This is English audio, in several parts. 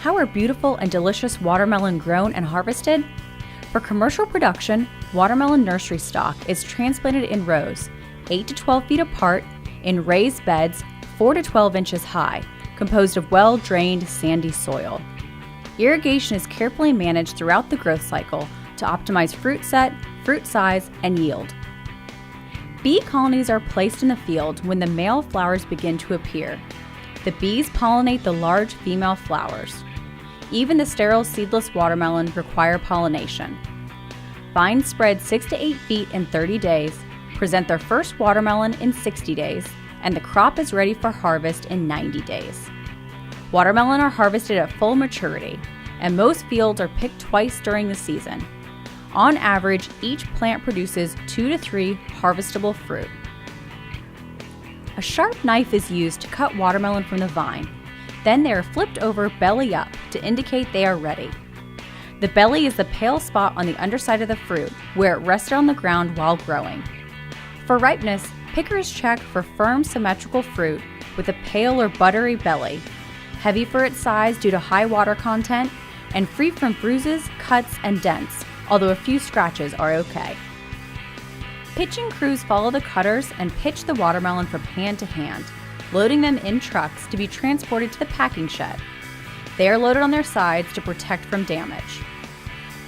How are beautiful and delicious watermelon grown and harvested? For commercial production, watermelon nursery stock is transplanted in rows, 8 to 12 feet apart, in raised beds 4 to 12 inches high, composed of well-drained, sandy soil. Irrigation is carefully managed throughout the growth cycle to optimize fruit set, fruit size, and yield. Bee colonies are placed in the field when the male flowers begin to appear. The bees pollinate the large female flowers. Even the sterile seedless watermelon require pollination. Vines spread 6 to 8 feet in 30 days, present their first watermelon in 60 days, and the crop is ready for harvest in 90 days. Watermelon are harvested at full maturity, and most fields are picked twice during the season. On average, each plant produces 2 to 3 harvestable fruit. A sharp knife is used to cut watermelon from the vine. Then they are flipped over belly up to indicate they are ready. The belly is the pale spot on the underside of the fruit where it rested on the ground while growing. For ripeness, pickers check for firm, symmetrical fruit with a pale or buttery belly, heavy for its size due to high water content, and free from bruises, cuts, and dents, although a few scratches are okay. Pitching crews follow the cutters and pitch the watermelon from hand to hand, loading them in trucks to be transported to the packing shed. They are loaded on their sides to protect from damage.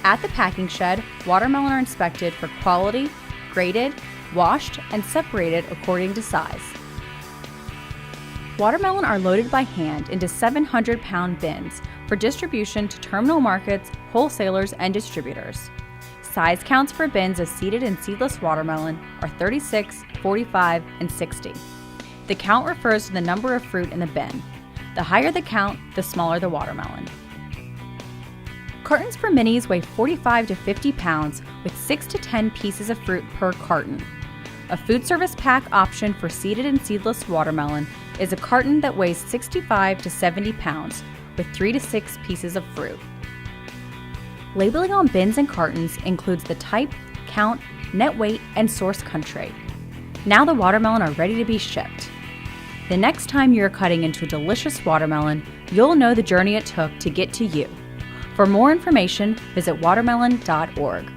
At the packing shed, watermelon are inspected for quality, graded, washed, and separated according to size. Watermelon are loaded by hand into 700-pound bins for distribution to terminal markets, wholesalers, and distributors. Size counts for bins of seeded and seedless watermelon are 36, 45, and 60. The count refers to the number of fruit in the bin. The higher the count, the smaller the watermelon. Cartons for minis weigh 45 to 50 pounds with 6 to 10 pieces of fruit per carton. A food service pack option for seeded and seedless watermelon is a carton that weighs 65 to 70 pounds with 3 to 6 pieces of fruit. Labeling on bins and cartons includes the type, count, net weight, and source country. Now the watermelon are ready to be shipped. The next time you're cutting into a delicious watermelon, you'll know the journey it took to get to you. For more information, visit watermelon.org.